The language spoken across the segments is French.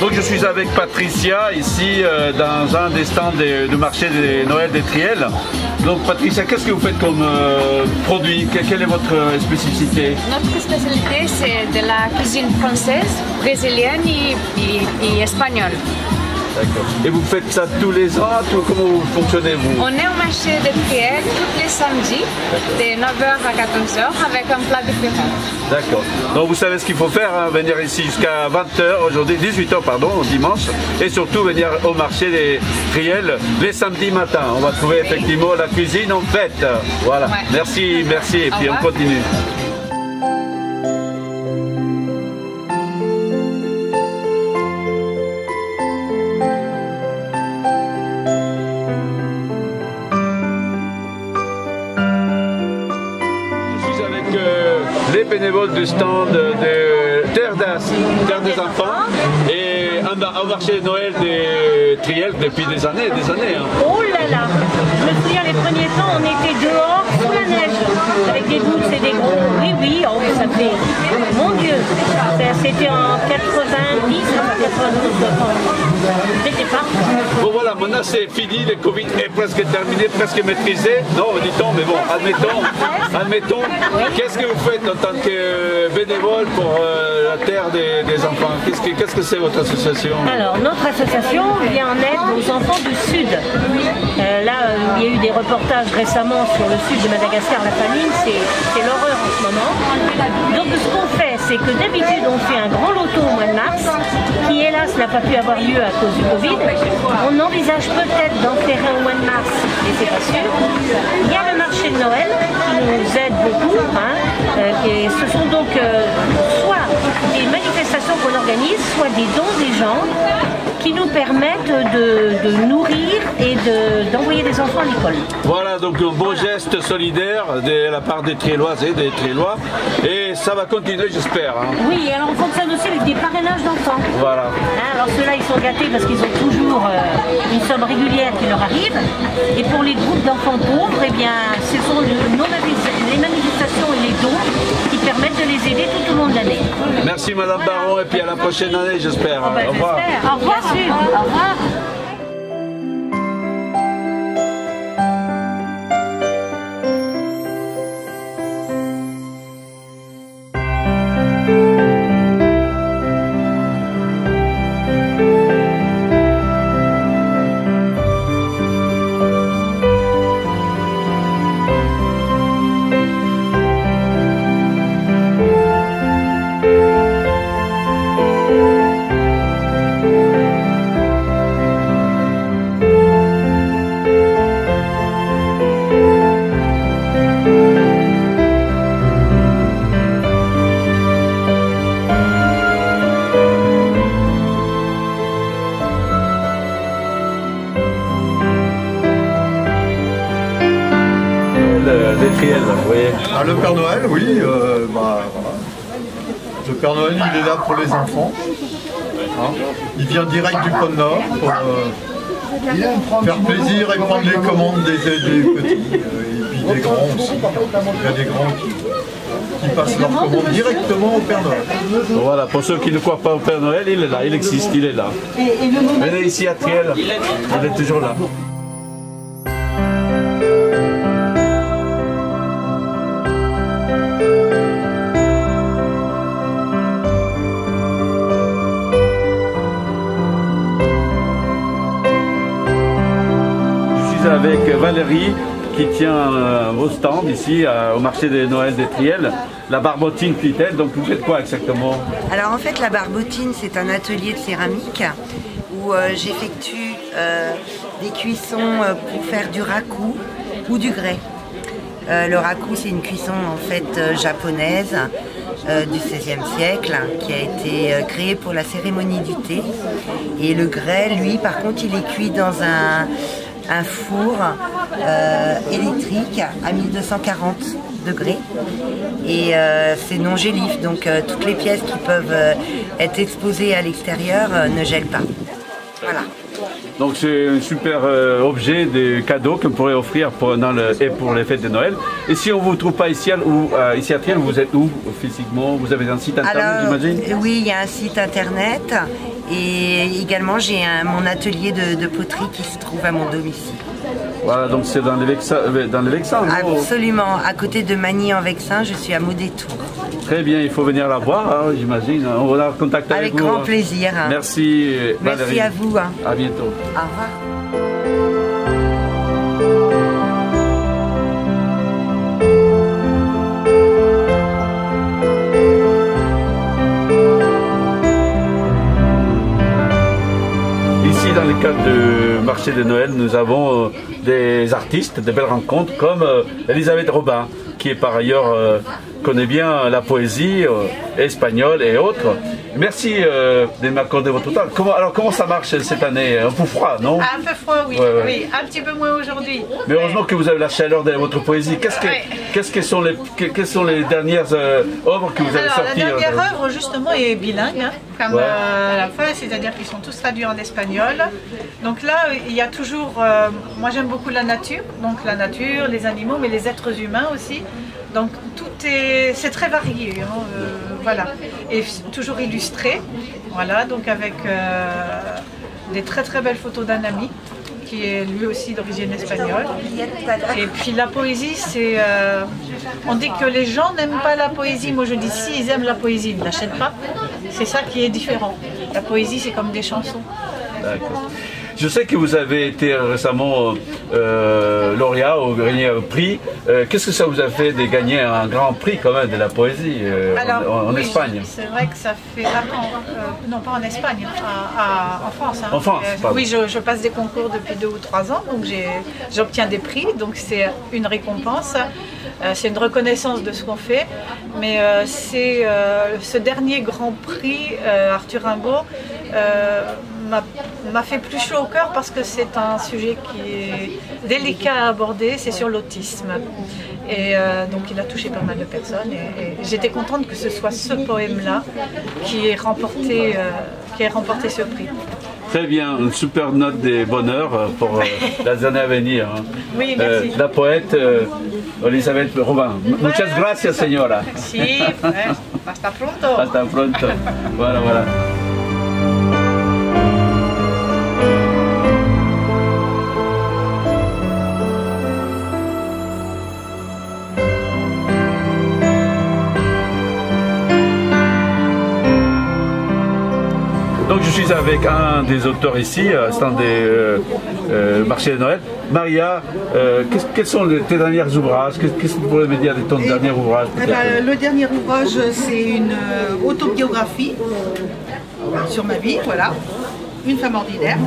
Donc je suis avec Patricia ici dans un des stands du marché de Noël des Triel. Donc Patricia, qu'est-ce que vous faites comme produit? Quelle est votre spécificité? Notre spécialité c'est de la cuisine française, brésilienne et espagnole. D'accord. Et vous faites ça tous les ans? Comment vous fonctionnez vous? On est au marché de Triel tous les samedis, de 9h à 14h, avec un plat différent. D'accord. Donc vous savez ce qu'il faut faire, hein, venir ici jusqu'à 20h, aujourd'hui 18h pardon, dimanche, et surtout venir au marché des Triel les samedis matins. On va trouver effectivement la cuisine en fête. Voilà. Ouais. Merci, merci, et puis on continue. Les bénévoles du stand de Terre des Enfants et au marché de Noël des Triel depuis des années. Hein. Oh là là! Je me souviens les premiers temps, on était dehors sous la neige, avec des boules et des gros. Oui, oh, ça fait. Mon Dieu! C'était en 90, enfin 92, dès le départ. Bon voilà, maintenant c'est fini, le Covid est presque terminé, presque maîtrisé. Non, dit-on, mais bon, admettons. Qu'est-ce que vous faites en tant que bénévole pour la Terre des Enfants? Qu'est-ce que c'est votre association? Alors, notre association vient en aide aux enfants du Sud. Là, il y a eu des reportages récemment sur le sud de Madagascar, la famine, c'est l'horreur en ce moment. Donc ce qu'on fait, c'est que d'habitude on fait un grand loto au mois de mars, qui hélas n'a pas pu avoir lieu à cause du Covid. On envisage peut-être d'en faire un au mois de mars, mais c'est pas sûr. Il y a le marché de Noël qui nous aide beaucoup. Et ce sont donc soit des manifestations qu'on organise, soit des dons des gens qui nous permettent de nourrir et d'envoyer des enfants à l'école. Voilà, donc un beau geste solidaire de la part des Trielloises et des Triellois. Et ça va continuer, j'espère. Hein. Oui, alors on fonctionne aussi avec des parrainages d'enfants. Voilà. Alors ceux-là, ils sont gâtés parce qu'ils ont toujours une somme régulière qui leur arrive. Et pour les groupes d'enfants pauvres, eh bien, ce sont les manifestations et les dons qui permettent de les aider tout au long de l'année. Merci Madame Baron, et puis à la prochaine année, j'espère. Au revoir. Au revoir. Au revoir. Des Triel, vous voyez. Ah, le Père Noël, oui. Voilà. Le Père Noël, il est là pour les enfants. Hein, il vient direct du Pôle Nord pour faire plaisir et prendre les commandes des petits et puis des grands aussi. Il y a des grands qui passent leurs commandes directement au Père Noël. Voilà, pour ceux qui ne croient pas au Père Noël, il est là, il existe, il est là. Venez ici à Triel, il est toujours là. Avec Valérie qui tient vos stands ici au marché de Noël des Triel, la Barbotine Plitel. Donc vous faites quoi exactement? Alors en fait la Barbotine c'est un atelier de céramique où j'effectue des cuissons pour faire du raku ou du grès. Le raku c'est une cuisson en fait japonaise du XVIe siècle qui a été créée pour la cérémonie du thé, et le grès lui par contre il est cuit dans un four électrique à 1240 degrés et c'est non gélif, donc toutes les pièces qui peuvent être exposées à l'extérieur ne gèlent pas. Voilà. Donc c'est un super objet de cadeau qu'on pourrait offrir pour les fêtes de Noël. Et si on ne vous trouve pas ici, ici à Triel, vous êtes où physiquement? Vous avez un site internet, j'imagine? Oui, il y a un site internet Et également, j'ai mon atelier de poterie qui se trouve à mon domicile. Voilà, donc c'est dans les Vexins, non? Absolument, à côté de Magny-en-Vexin, je suis à Maudétour. Très bien, il faut venir la voir, hein, j'imagine. On va contacter avec vous. Avec grand plaisir. Merci Valérie. Merci à vous. À bientôt. Au revoir. Ici, dans le cadre du marché de Noël, nous avons des artistes, de belles rencontres, comme Elisabeth Robin, qui est par ailleurs connaît bien la poésie espagnole et autres. Merci de m'accorder votre temps. Comment ça marche cette année? Un peu froid, non? Un peu froid, oui. Ouais. Oui, un petit peu moins aujourd'hui. Mais heureusement que vous avez la chaleur de votre poésie. Quelles sont les dernières œuvres que vous avez sorties? La dernière œuvre, justement, est bilingue, hein, comme la fois, c'est-à-dire qu'ils sont tous traduits en espagnol. Donc là, il y a toujours... moi, j'aime beaucoup la nature, donc la nature, les animaux, mais les êtres humains aussi. Donc c'est très varié, hein, voilà, et toujours illustré, voilà, donc avec des très très belles photos d'un ami qui est lui aussi d'origine espagnole. Et puis la poésie, c'est, on dit que les gens n'aiment pas la poésie, moi je dis si ils aiment la poésie, ils ne l'achètent pas, c'est ça qui est différent. La poésie, c'est comme des chansons. D'accord. Je sais que vous avez été récemment lauréat au dernier prix. Qu'est-ce que ça vous a fait de gagner un grand prix quand même de la poésie en Espagne? C'est vrai que ça fait... non, pas en Espagne, en France. Hein. En France, pardon. Oui, je passe des concours depuis 2 ou 3 ans, donc j'obtiens des prix, donc c'est une récompense. C'est une reconnaissance de ce qu'on fait, mais c'est ce dernier grand prix, Arthur Rimbaud, m'a fait plus chaud au cœur parce que c'est un sujet qui est délicat à aborder, c'est sur l'autisme. Et donc il a touché pas mal de personnes et j'étais contente que ce soit ce poème-là qui ait remporté ce prix. Très bien, une super note de bonheur pour les années à venir. Hein. Oui, merci. La poète Elisabeth Robin. Muchas gracias, señora. Si, hasta pronto. Hasta pronto. Voilà, voilà. Donc je suis avec un des auteurs ici, stand des marchés de Noël. Maria, quels sont tes derniers ouvrages? Qu'est-ce que tu pourrais me dire de ton dernier ouvrage? Le dernier ouvrage, c'est une autobiographie sur ma vie, voilà. Une femme ordinaire.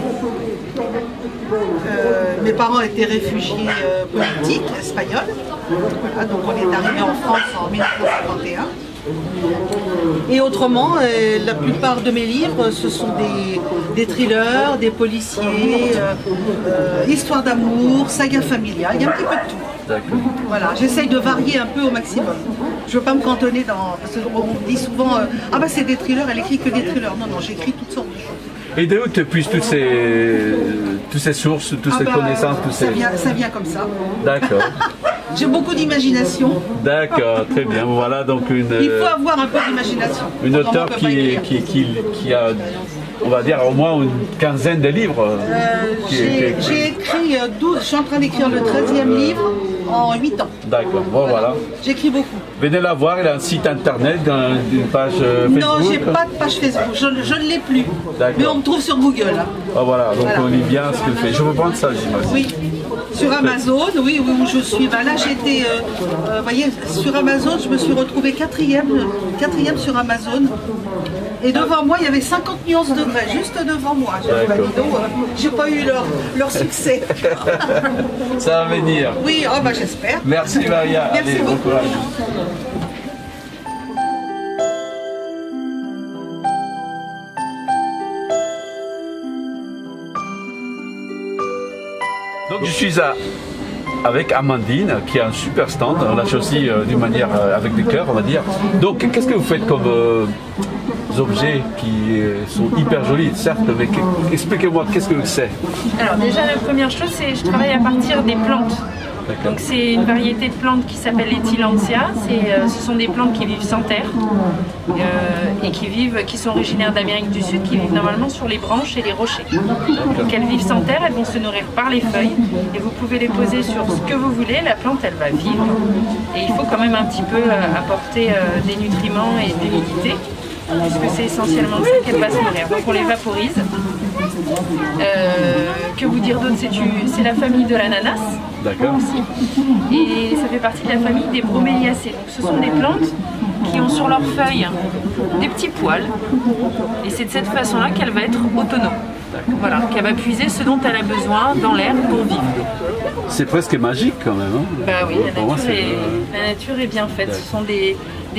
Mes parents étaient réfugiés politiques espagnols. Voilà, donc on est arrivé en France en 1951. Et autrement, la plupart de mes livres, ce sont des thrillers, des policiers, histoires d'amour, saga familiale, il y a un petit peu de tout. Voilà, j'essaye de varier un peu au maximum. Je ne veux pas me cantonner dans... Parce qu'on me dit souvent, ah bah c'est des thrillers, elle écrit que des thrillers. Non, non, j'écris toutes sortes de choses. Et d'où tu puisses toutes ces sources, toutes ces connaissances, ça vient comme ça. D'accord. J'ai beaucoup d'imagination. D'accord, très bien. Voilà donc une. Il faut avoir un peu d'imagination. Une auteure qui a, on va dire, au moins une quinzaine de livres. J'ai écrit 12, je suis en train d'écrire le 13e livre en 8 ans. D'accord, bon voilà. J'écris beaucoup. Venez la voir, il a un site internet, une page Facebook. Non, j'ai pas de page Facebook, je ne l'ai plus. Mais on me trouve sur Google. Ah, voilà, donc voilà. On lit bien ce qu'elle fait. Je veux prendre ça, j'imagine. Oui. Sur Amazon, oui, où je suis. Ben là, j'étais, vous voyez, sur Amazon, je me suis retrouvée quatrième sur Amazon. Et devant moi, il y avait 50 nuances de grès, juste devant moi. J'ai pas eu leur succès. Ça va venir. Oui, oh, ben, j'espère. Merci Maria. Merci Allez, beaucoup. Bon courage. Donc je suis avec Amandine qui a un super stand, on l'a choisi d'une manière avec du cœur on va dire. Donc qu'est-ce que vous faites comme objets qui sont hyper jolis certes, mais expliquez-moi qu'est-ce que c'est? Alors déjà la première chose c'est je travaille à partir des plantes. Donc c'est une variété de plantes qui s'appelle les Tillandsia. Ce sont des plantes qui vivent sans terre et qui sont originaires d'Amérique du Sud, qui vivent normalement sur les branches et les rochers. Donc elles vivent sans terre, elles vont se nourrir par les feuilles et vous pouvez les poser sur ce que vous voulez, la plante elle va vivre et il faut quand même un petit peu apporter des nutriments et de l'humidité puisque c'est essentiellement ça qu'elle va se nourrir. Donc on les vaporise. Que vous dire d'autre, c'est la famille de l'ananas. D'accord. Et ça fait partie de la famille des broméliacées. Donc ce sont des plantes qui ont sur leurs feuilles des petits poils. Et c'est de cette façon-là qu'elle va être autonome. Voilà, qu'elle va puiser ce dont elle a besoin dans l'air pour vivre. C'est presque magique quand même. Hein. Bah oui, la nature est bien faite. Ce sont des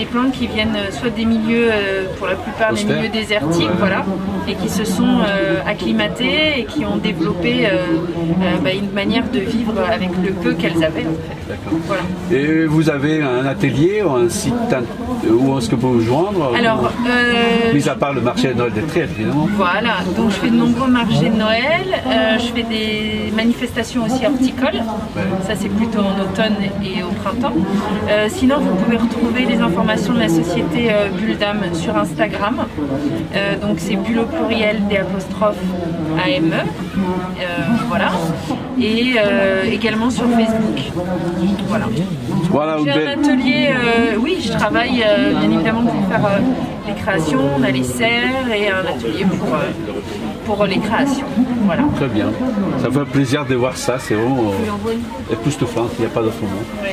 plantes qui viennent soit des milieux, pour la plupart des milieux désertiques, voilà, et qui se sont acclimatées et qui ont développé une manière de vivre avec le peu qu'elles avaient. En fait. Voilà. Et vous avez un atelier ou un site où est-ce que vous pouvez vous joindre? Alors, mis à part le marché de Noël des Triels, évidemment. Voilà, donc je fais de nombreux marchés de Noël, je fais des manifestations aussi horticoles, ça c'est plutôt en automne et au printemps. Sinon vous pouvez retrouver les informations de la société Bulle d'Âme sur Instagram, donc c'est bulle au pluriel des apostrophes AME, voilà, et également sur Facebook. Voilà. J'ai un atelier, oui je travaille bien évidemment pour faire les créations, on a les serres et un atelier pour les créations. Voilà. Très bien. Ça fait plaisir de voir ça, c'est vraiment époustouflant, il n'y a pas d'autre mot. Oui.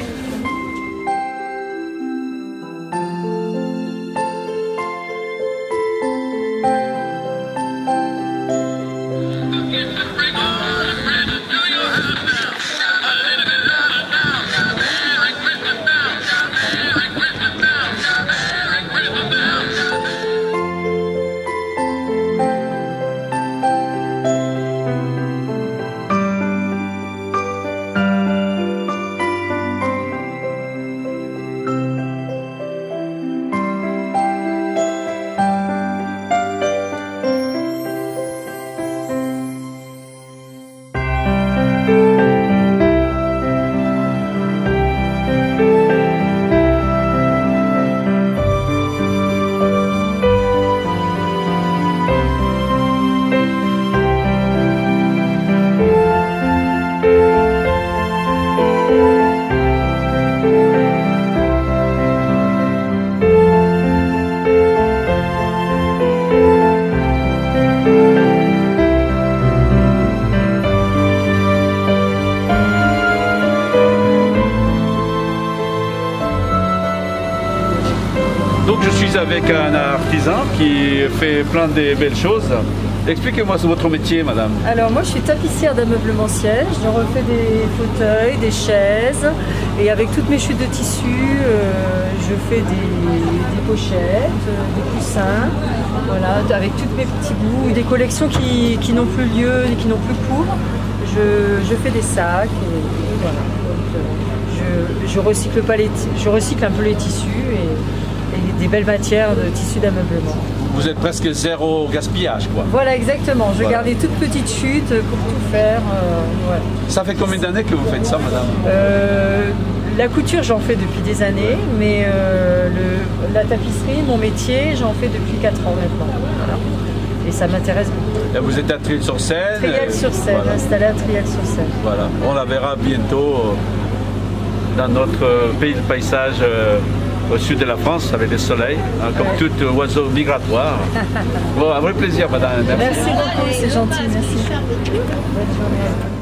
Donc je suis avec un artisan qui fait plein de belles choses. Expliquez-moi sur votre métier, madame. Alors moi je suis tapissière d'ameublement-siège, je refais des fauteuils, des chaises et avec toutes mes chutes de tissu, je fais des pochettes, des coussins, voilà, avec tous mes petits bouts, des collections qui n'ont plus lieu et qui n'ont plus cours. Je fais des sacs et voilà. Donc, je recycle un peu les tissus et des belles matières de tissus d'ameublement. Vous êtes presque zéro gaspillage, quoi. Voilà, exactement. Je garde des toutes petites chutes pour tout faire. Ouais. Ça fait combien d'années que vous faites ça, madame? La couture, j'en fais depuis des années, mais la tapisserie, mon métier, j'en fais depuis 4 ans maintenant. Voilà. Et ça m'intéresse beaucoup. Et vous êtes à Triel-sur-Seine? Triel-sur-Seine, voilà. Installé à Triel-sur-Seine. Voilà, on la verra bientôt dans notre pays de paysage au sud de la France avec le soleil, hein, comme tout oiseau migratoire. Bon, un vrai plaisir, madame. Merci beaucoup, c'est gentil, merci. Bonne journée.